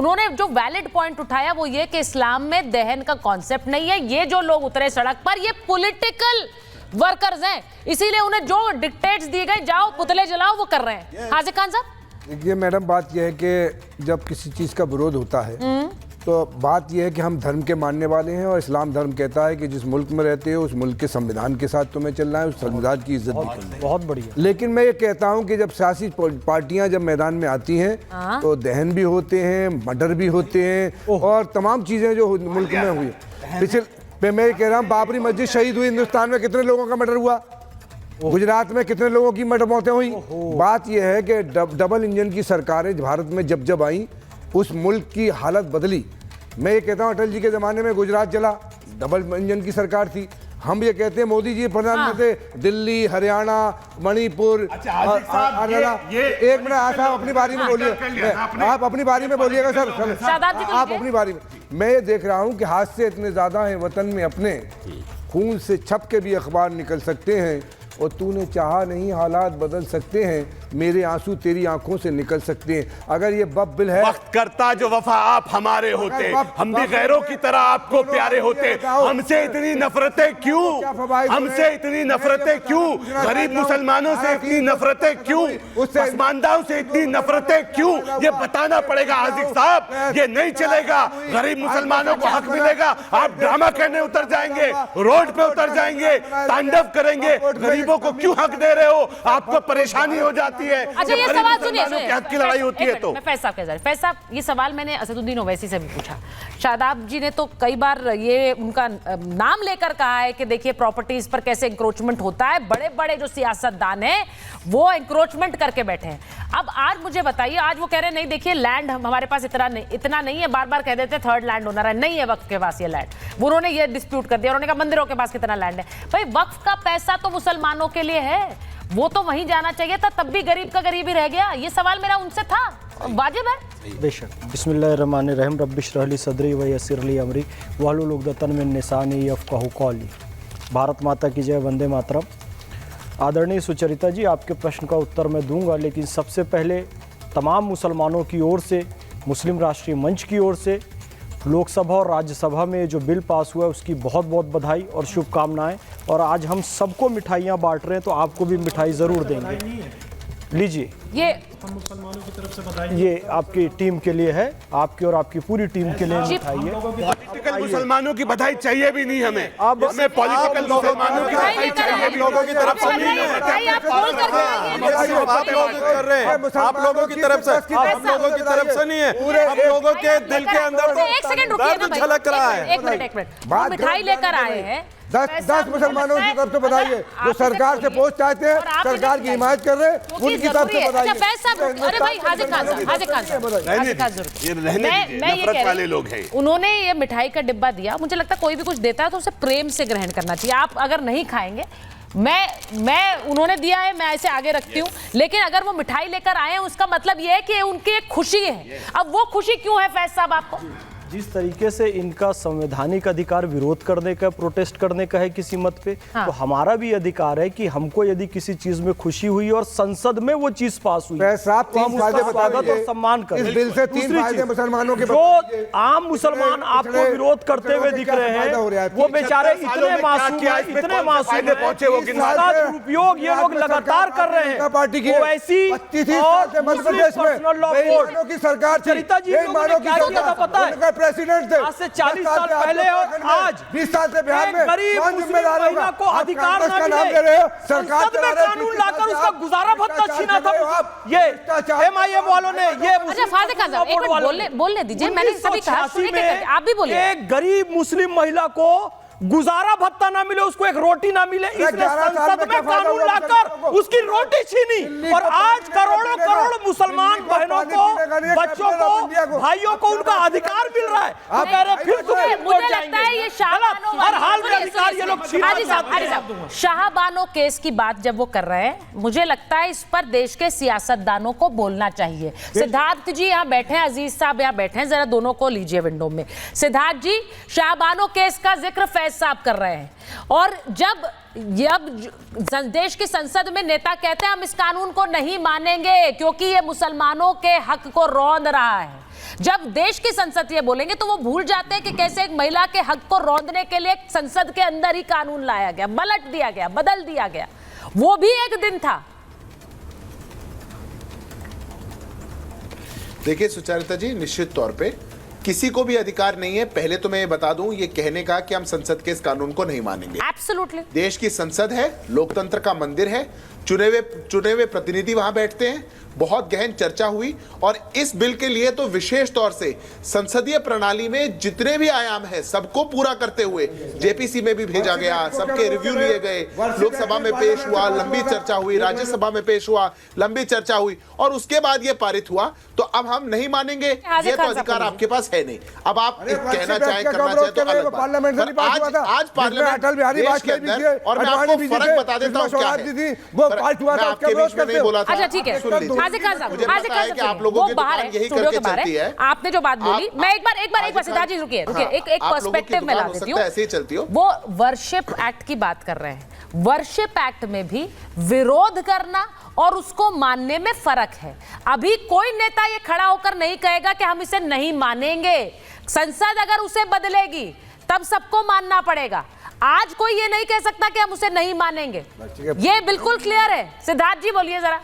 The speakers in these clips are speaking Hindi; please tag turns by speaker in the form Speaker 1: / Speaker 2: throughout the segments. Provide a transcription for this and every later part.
Speaker 1: उन्होंने जो वैलिड पॉइंट उठाया वो ये कि इस्लाम में दहन का कॉन्सेप्ट नहीं है। ये जो लोग उतरे सड़क पर ये पॉलिटिकल वर्कर्स हैं, इसीलिए उन्हें जो डिक्टेट्स दिए गए, जाओ पुतले जलाओ, वो कर रहे हैं। हाजिर खान साहब,
Speaker 2: देखिए मैडम, बात यह है कि जब किसी चीज़ का विरोध होता है तो बात यह है कि हम धर्म के मानने वाले हैं और इस्लाम धर्म कहता है कि जिस मुल्क में रहते हो उस मुल्क के संविधान के साथ तुम्हें चलना है, उस संविधान की इज्जत भी करनी है।
Speaker 3: बहुत बढ़िया।
Speaker 2: लेकिन मैं ये कहता हूँ कि जब सियासी पार्टियां जब मैदान में आती हैं तो दहन भी होते हैं, मर्डर भी होते हैं और तमाम चीज़ें जो मुल्क में हुई। पिछले मैं कह रहा हूँ बाबरी मस्जिद शहीद हुई, हिंदुस्तान में कितने लोगों का मर्डर हुआ, गुजरात में कितने लोगों की मौतें हुई। बात यह है कि डबल इंजन की सरकारें भारत में जब जब आई उस मुल्क की हालत बदली। मैं ये कहता हूँ अटल जी के ज़माने में गुजरात चला, डबल इंजन की सरकार थी। हम ये कहते हैं मोदी जी प्रधानमंत्री दिल्ली, हरियाणा, मणिपुर, एक मिनट साहब अपनी बारी में बोलिए, आप अपनी बारी में बोलिएगा सर, आप अपनी बारी में। मैं ये देख रहा हूँ कि हादसे इतने ज़्यादा हैं वतन में, अपने खून से छप के भी अखबार निकल सकते हैं और तूने चाहा नहीं हालात बदल सकते हैं, मेरे आंसू तेरी आंखों से निकल सकते हैं। अगर ये बब बिल है,
Speaker 4: वक्त करता जो वफा आप हमारे होते, हम भी गैरों की तरह आपको प्यारे होते। हमसे इतनी नफरतें क्यों, हमसे इतनी नफरतें क्यों, गरीब मुसलमानों से इतनी नफरतें क्यों, पसमानदाओं से इतनी नफरतें क्यों, ये बताना पड़ेगा आसिफ साहब। ये नहीं चलेगा, गरीब मुसलमानों को हक मिलेगा। आप ड्रामा करने उतर जाएंगे, रोड पे उतर जाएंगे, तांडव करेंगे। गरीबों को क्यों हक दे रहे हो, आपको परेशानी हो जाती है।
Speaker 1: अच्छा ये सवाल सुनिए,
Speaker 4: की लड़ाई होती है। तो
Speaker 1: फैज साहब, ये सवाल मैंने असदुद्दीन ओवैसी से भी पूछा। शादाब जी ने तो कई बार ये उनका नाम लेकर कहा है कि देखिए प्रॉपर्टीज पर कैसे इंक्रोचमेंट होता है, बड़े बड़े जो सियासतदान हैं वो इंक्रोचमेंट करके बैठे हैं। अब आज मुझे बताइए, आज वो कह रहे हैं नहीं देखिए लैंड हमारे पास इतना नहीं है, बार बार कह देते थर्ड लैंड ओनर है, नहीं है वक्फ के पास ये लैंड। उन्होंने ये डिस्प्यूट कर दिया, उन्होंने कहा मंदिरों के पास कितना लैंड है। भाई वक्फ का पैसा तो मुसलमानों के लिए है, वो तो वहीं जाना चाहिए था, तब भी गरीब का गरीब ही रह गया। ये सवाल मेरा उनसे था, वाजिब है।
Speaker 3: बेशक। बिस्मिल्लाहिर्रहमानिर्रहीम, रब्बि इश्रह ली सदरी व यस्सिर ली अमरी वहलुल उक़दतन मिन लिसानी यफ़क़हू क़ौली। भारत माता की जय, वंदे मातरम। आदरणीय सुचरिता जी, आपके प्रश्न का उत्तर मैं दूंगा, लेकिन सबसे पहले तमाम मुसलमानों की ओर से, मुस्लिम राष्ट्रीय मंच की ओर से लोकसभा और राज्यसभा में जो बिल पास हुआ है उसकी बहुत बहुत बधाई और शुभकामनाएं। और आज हम सबको मिठाइयाँ बांट रहे हैं तो आपको भी मिठाई ज़रूर देंगे। लीजिए, ये मुसलमानों की तरफ से बधाई, ये आपकी टीम के लिए है, आपकी और आपकी पूरी टीम के लिए मिठाई है।
Speaker 4: पॉलिटिकल मुसलमानों की बधाई चाहिए भी नहीं हमें,
Speaker 3: अब
Speaker 4: हमें पॉलिटिकल मुसलमानों की बधाई चाहिए।
Speaker 5: लोगों की तरफ से नहीं है, आप लोग कर रहे हैं, आप लोगों की तरफ से, हम लोगों की तरफ से नहीं है, हम लोगों के दिल के अंदर दर्द झलक रहा है।
Speaker 1: एक मिनट, मिठाई लेकर आए हैं
Speaker 2: 10 मुसलमानों की तरफ से बधाई है जो सरकार से पोस्ट चाहते हैं, सरकार की हिमायत कर रहे हैं, उनकी तरफ से बधाई है।
Speaker 1: अरे भाई हाजिर खान
Speaker 4: वाले लोग हैं,
Speaker 1: उन्होंने ये मिठाई का डिब्बा दिया, मुझे लगता है कोई भी कुछ देता है तो उसे प्रेम से ग्रहण करना चाहिए। आप अगर नहीं खाएंगे, मैं उन्होंने दिया है, मैं इसे आगे रखती हूँ, लेकिन अगर वो मिठाई लेकर आए हैं उसका मतलब ये है कि उनकी एक खुशी है। अब वो खुशी क्यों है फैज साहब आपको?
Speaker 3: जिस तरीके से इनका संवैधानिक अधिकार विरोध करने का, प्रोटेस्ट करने का है किसी मत पे, तो हमारा भी अधिकार है कि हमको यदि किसी चीज में खुशी हुई और संसद में वो चीज पास हुई तो हम उसका स्वागत और सम्मान करें।
Speaker 2: इस बिल से 3 फायदे मुसलमानों के,
Speaker 3: जो आम मुसलमान आपको विरोध करते हुए दिख रहे हैं वो बेचारे इतने मासूम पहुंचे, वो दुरुपयोग ये लोग लगातार कर रहे हैं।
Speaker 2: पार्टी की
Speaker 3: वैसी
Speaker 2: सरकार
Speaker 3: चरिता जी पता है
Speaker 2: प्रेसिडेंट थे
Speaker 3: आज से 40 साल पहले और आज
Speaker 2: 20 साल से बिहार में
Speaker 3: गरीब मुस्लिम महिला को अधिकार न मिले, संसद में कानून लाकर उसका गुजारा भत्ता छीना था ये एमआईएम वालों ने। ये
Speaker 1: बोलने दीजिए, मैंने सभी कहा, आप भी बोलिए।
Speaker 3: एक गरीब मुस्लिम महिला को गुजारा भत्ता ना मिले, उसको एक रोटी ना मिले, इसने संसद में कानून लाकर उसकी रोटी छीनी। और आज करोड़ों करोड़ मुसलमान बहनों को, बच्चों को, भाइयों को उनका अधिकार मिल रहा है। आप कह रहे फिर
Speaker 1: मुझे लगता है ये
Speaker 3: हर हाल में अधिकार ये लोग छीनना चाहते हैं।
Speaker 1: शाहबानो केस की बात जब वो कर रहे हैं, मुझे लगता है इस पर देश के सियासतदानों को बोलना चाहिए। सिद्धार्थ जी यहाँ बैठे हैं, अजीज साहब यहाँ बैठे हैं, जरा दोनों को लीजिए विंडो में। सिद्धार्थ जी, शाहबानो केस का जिक्र साहब कर रहे हैं, और जब देश की संसद में नेता कहते हैं हम इस कानून को नहीं मानेंगे क्योंकि ये मुसलमानों के हक को रौंद रहा है, जब देश की संसद ये बोलेंगे तो वो भूल जाते हैं कि कैसे एक महिला के हक को रौंदने के लिए संसद के अंदर ही कानून लाया गया, पलट दिया गया, बदल दिया गया। वो भी एक दिन था।
Speaker 6: देखिए सुचरिता जी, निश्चित तौर पे किसी को भी अधिकार नहीं है, पहले तो मैं ये बता दूं, ये कहने का कि हम संसद के इस कानून को नहीं मानेंगे।
Speaker 1: एब्सोल्युटली।
Speaker 6: देश की संसद है, लोकतंत्र का मंदिर है, चुने हुए प्रतिनिधि वहां बैठते हैं। बहुत गहन चर्चा हुई और इस बिल के लिए तो विशेष तौर से संसदीय प्रणाली में जितने भी आयाम है सबको पूरा करते हुए जेपीसी में भी भेजा गया, सबके रिव्यू लिए गए, लोकसभा में पेश हुआ, लंबी चर्चा हुई, राज्यसभा में पेश हुआ, लंबी चर्चा हुई और उसके बाद ये पारित हुआ। तो अब हम नहीं मानेंगे, ये तो अधिकार आपके पास है नहीं। अब आप कहना चाहें, करना चाहें तो अलग बात। आज पार्लियामेंट देश के अंदर, और मैं आपको फर्क बता देता हूं क्या है, मैं आपके बीच में नहीं बोला था।
Speaker 1: अच्छा ठीक है, हाजिर खान साहब,
Speaker 6: आप लोगों की दुकान यही करके चलती है।
Speaker 1: आपने जो बात बोली, मैं एक बार सिद्धार्थ जी रुकिए, एक पर्सपेक्टिव में ला देती हूं।
Speaker 6: ऐसे ही चलती हो।
Speaker 1: वो वर्शिप एक्ट की बात कर रहे हैं। वर्शिप एक्ट में भी विरोध करना और उसको मानने में फर्क है। अभी कोई नेता ये खड़ा होकर नहीं कहेगा कि हम इसे नहीं मानेंगे। संसद अगर उसे बदलेगी तब सबको मानना पड़ेगा। आज कोई ये नहीं कह सकता कि हम उसे नहीं मानेंगे, ये बिल्कुल क्लियर है। सिद्धार्थ जी बोलिए जरा।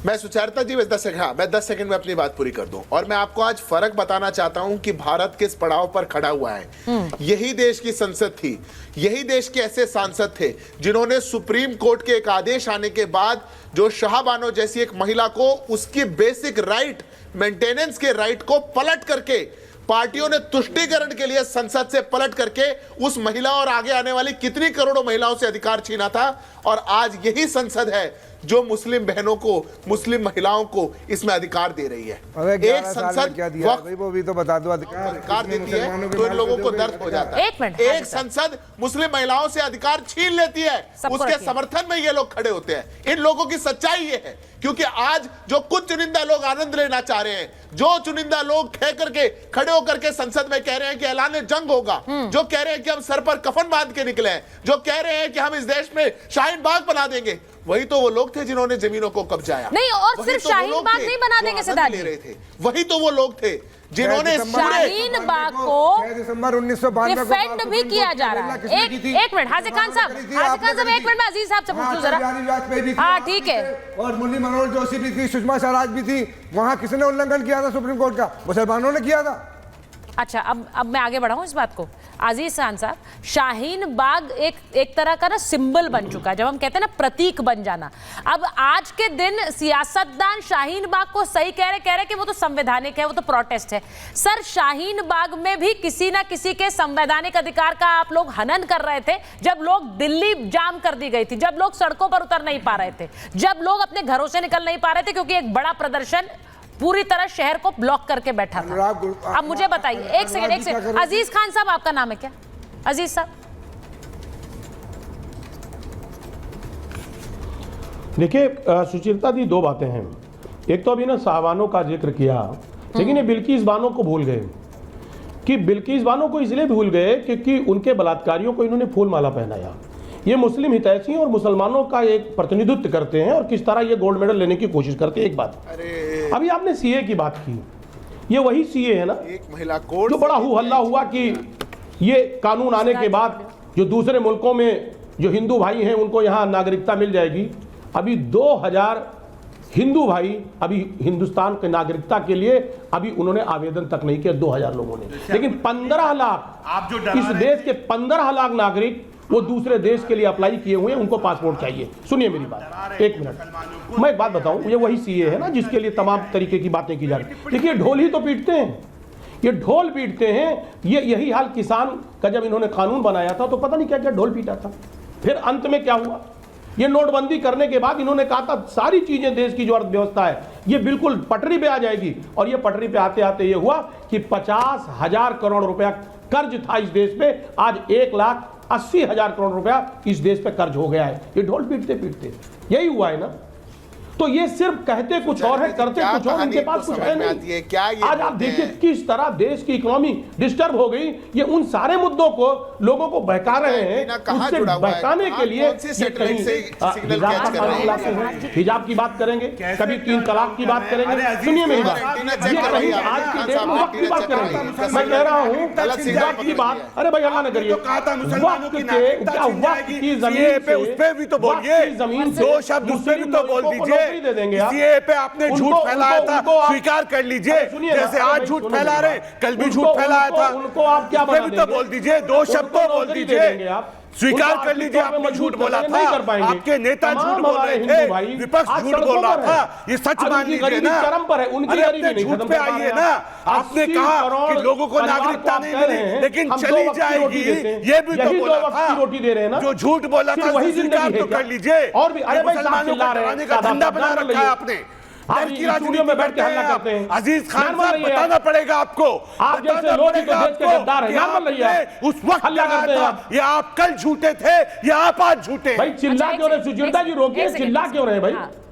Speaker 6: मैं सुचरिता जी, मैं 10 सेकंड में अपनी बात पूरी कर दूं। और मैं आपको आज फर्क बताना चाहता हूं कि भारत किस पड़ाव पर खड़ा हुआ है। यही देश की संसद थी, यही देश के ऐसे सांसद थे जिन्होंने सुप्रीम कोर्ट के एक आदेश आने के बाद जो शाहबानो जैसी एक महिला को उसकी बेसिक राइट, मेंटेनेंस के राइट को पलट करके पार्टियों ने तुष्टीकरण के लिए संसद से पलट करके उस महिला और आगे आने वाली कितनी करोड़ों महिलाओं से अधिकार छीना था। और आज यही संसद है जो मुस्लिम बहनों को, मुस्लिम महिलाओं को इसमें अधिकार दे रही है। एक संसद
Speaker 2: क्या दिया भाई, वो भी तो बता दो।
Speaker 6: अधिकार देती है तो इन लोगों को दर्द हो जाता है। एक संसद मुस्लिम महिलाओं से अधिकार छीन लेती है, उसके समर्थन में ये लोग खड़े होते हैं। इन लोगों की सच्चाई ये है, क्योंकि आज जो कुछ चुनिंदा लोग आनंद लेना चाह रहे हैं, जो चुनिंदा लोग कह करके खड़े होकर के संसद में कह रहे हैं कि ऐलान जंग होगा, जो कह रहे हैं कि हम सर पर कफन बांध के निकले हैं, जो कह रहे हैं कि हम इस देश में शाहीन बाग बना देंगे, वही तो वो लोग थे जिन्होंने जमीनों को कब्जाया।
Speaker 1: नहीं, और सिर्फ शाहीन बाग नहीं बना देंगे सिद्धार्थ जी,
Speaker 6: वही तो वो लोग थे जिन्होंने
Speaker 1: शाहीन बाग को
Speaker 2: 6 दिसंबर 1992 को
Speaker 1: डिफेंड भी किया जा रहा है। एक मिनट हाजिर खान साहब, एक मिनट में अजीज साहब से पूछ लूं जरा। हाँ ठीक है।
Speaker 2: और मुरली मनोहर जोशी भी थी, सुषमा स्वराज भी थी। वहां किसने उल्लंघन किया था सुप्रीम कोर्ट का? मुसलमानों ने किया था।
Speaker 1: अच्छा, अब मैं आगे बढ़ाऊं इस बात को। अजीज खान साहब, शाहीन बाग एक तरह का ना सिंबल बन चुका है, जब हम कहते हैं ना प्रतीक बन जाना। अब आज के दिन सियासतदान शाहीन बाग को सही कह रहे कि वो तो संवैधानिक है, वो तो प्रोटेस्ट है। सर, शाहीन बाग में भी किसी ना किसी के संवैधानिक अधिकार का आप लोग हनन कर रहे थे। जब लोग दिल्ली जाम कर दी गई थी, जब लोग सड़कों पर उतर नहीं पा रहे थे, जब लोग अपने घरों से निकल नहीं पा रहे थे क्योंकि एक बड़ा प्रदर्शन पूरी तरह शहर को ब्लॉक करके बैठा था। अब मुझे बताइए, एक सेकंड। अजीज खान साहब, आपका नाम है क्या? अजीज साहब,
Speaker 7: देखिए सुचरिता दी, दो बातें हैं। एक तो अभी ना साहबानों का जिक्र किया, लेकिन ये बिल्किस बानो को भूल गए। कि बिल्किस बानो को इसलिए भूल गए क्योंकि उनके बलात्कारियों को इन्होंने फूल माला पहनाया। ये मुस्लिम हितैषी और मुसलमानों का एक प्रतिनिधित्व करते हैं और किस तरह ये गोल्ड मेडल लेने की कोशिश करते हैं। एक बात, अभी आपने सीए की बात की, ये वही सीए है ना,
Speaker 6: एक महिला कोर्ट
Speaker 7: जो बड़ा हल्ला हुआ कि ये कानून आने के बाद जो दूसरे मुल्कों में जो हिंदू भाई हैं उनको यहाँ नागरिकता मिल जाएगी। अभी 2000 हिंदू भाई अभी हिंदुस्तान के नागरिकता के लिए अभी उन्होंने आवेदन तक नहीं किया, 2000 लोगों ने। लेकिन 15 लाख, इस देश के 15 लाख नागरिक वो दूसरे देश के लिए अप्लाई किए हुए हैं, उनको पासपोर्ट चाहिए। सुनिए मेरी बात, एक मिनट, मैं एक बात बताऊं, ये वही सीए है ना जिसके लिए तमाम तरीके की बातें की जा रही। देखिए, ढोल ही तो पीटते हैं, ये ढोल पीटते हैं। ये यही हाल किसान का जब इन्होंने कानून बनाया था तो पता नहीं क्या क्या ढोल पीटा था। फिर अंत में क्या हुआ, ये नोटबंदी करने के बाद इन्होंने कहा था सारी चीजें, देश की जो अर्थव्यवस्था है ये बिल्कुल पटरी पे आ जाएगी। और ये पटरी पे आते आते ये हुआ कि 50,000 करोड़ रुपया कर्ज था इस देश पे, आज 1,80,000 करोड़ रुपया इस देश पे कर्ज हो गया है। ये ढोल पीटते पीटते यही हुआ है ना। तो ये सिर्फ कहते कुछ और है, करते
Speaker 6: क्या
Speaker 7: कुछ और,
Speaker 6: कहानी
Speaker 7: इनके पास
Speaker 6: आपको
Speaker 7: कुछ
Speaker 6: समझ
Speaker 7: है
Speaker 6: में आती है? क्या
Speaker 7: नहीं।
Speaker 6: ये
Speaker 7: आज आप
Speaker 6: बोलते
Speaker 7: देखिए
Speaker 6: हैं?
Speaker 7: किस तरह देश की इकोनॉमी डिस्टर्ब हो गई, ये उन सारे मुद्दों को लोगों को बहका रहे हैं।
Speaker 6: कहाँ
Speaker 7: उससे
Speaker 6: जुड़ा हुआ है?
Speaker 7: बहकाने के लिए
Speaker 6: कौन सी सेटेलाइट से सिग्नल
Speaker 7: हिजाब
Speaker 6: कैच
Speaker 7: का
Speaker 6: कर रहे
Speaker 7: कानून लाते हैं, हिजाब की बात करेंगे, कभी 3 तलाक की बात करेंगे। सुनिए मेरी बात, ये कहीं आज की डेट में वक्त की बात करेंगे। मैं कह रहा हूँ वक्त की बात, अरे भाई हल्ला न करिए, वक्त के क्या वक्त की जमीन पे
Speaker 4: उस पे भी तो बोलिए,
Speaker 7: जमीन से
Speaker 4: 2 शब्द उस पे भी तो बोल दीजिए।
Speaker 7: दे देंगे आप।
Speaker 4: सीएए पे आपने झूठ फैलाया था, स्वीकार कर लीजिए।
Speaker 7: सुनिए ना,
Speaker 4: जैसे आज झूठ फैला रहे, कल भी झूठ फैलाया था,
Speaker 7: उनको आप क्या
Speaker 4: उस पे भी तो बोल दीजिए, 2 शब्द तो बोल दीजिए, स्वीकार कर लीजिए आपने झूठ बोला था, आपके नेता झूठ बोल रहे थे, विपक्ष झूठ बोल रहा था, ये सच मान लीजिए ना।
Speaker 7: चरम पर है, उनकी
Speaker 4: अरे
Speaker 7: गरीबी
Speaker 4: अपने
Speaker 7: नहीं
Speaker 4: झूठ
Speaker 7: खत्म
Speaker 4: पे
Speaker 7: कर पा रहे
Speaker 4: आइए
Speaker 7: हैं
Speaker 4: ना।
Speaker 7: आप।
Speaker 4: आपने
Speaker 7: 80
Speaker 4: कहा
Speaker 7: करोड़
Speaker 4: कि लोगों को
Speaker 7: परिवार
Speaker 4: नागरिकता
Speaker 7: आप
Speaker 4: नहीं
Speaker 7: कह रहे
Speaker 4: मिली,
Speaker 7: हैं,
Speaker 4: लेकिन
Speaker 7: हम 2
Speaker 4: चली
Speaker 7: वक्त की रोटी
Speaker 4: जाएगी,
Speaker 7: देते हैं।
Speaker 4: ये भी तो
Speaker 7: यही 2
Speaker 4: बोला
Speaker 7: वक्त की
Speaker 4: था।
Speaker 7: रोटी दे रहे हैं ना,
Speaker 4: जो झूठ बोला था
Speaker 7: सिर्फ वही
Speaker 4: स्वीकार
Speaker 7: जिंदगी
Speaker 4: तो
Speaker 7: है क्या?
Speaker 4: कर लीजिए।
Speaker 7: और भी अरे भाई साहब
Speaker 4: मुसलमानों को
Speaker 7: चिल्ला रहे
Speaker 4: डराने
Speaker 7: हैं,
Speaker 4: का धंधा बना
Speaker 7: साहब,
Speaker 4: रखा है आपने।
Speaker 7: आप
Speaker 4: डर की
Speaker 7: स्टूडियो में बैठ के हल्ला
Speaker 4: आप।
Speaker 7: करते हैं।
Speaker 4: अजीज खान
Speaker 7: नॉर्मल
Speaker 4: साहब
Speaker 7: रहिए
Speaker 4: बताना पड़ेगा आपको,
Speaker 7: आप जैसे
Speaker 4: बताना
Speaker 7: लोग ही तो
Speaker 4: पड़ेगा
Speaker 7: देश के
Speaker 4: आपको
Speaker 7: गद्दार हैं,
Speaker 4: कि
Speaker 7: नॉर्मल रहिए
Speaker 4: आपने
Speaker 7: आप।
Speaker 4: उस वक्त
Speaker 7: हल्ला
Speaker 4: कहा
Speaker 7: करते हैं
Speaker 4: था,
Speaker 7: आप।
Speaker 4: ये आप कल झूठे थे, या आप आज झूठे।
Speaker 7: भाई चिल्ला
Speaker 1: अच्छा,
Speaker 7: क्यों रहे
Speaker 1: एक
Speaker 7: सुचिता जी, रोकिए,
Speaker 1: सेकंड,
Speaker 7: चिल्ला क्यों रहे भाई?
Speaker 1: हाँ।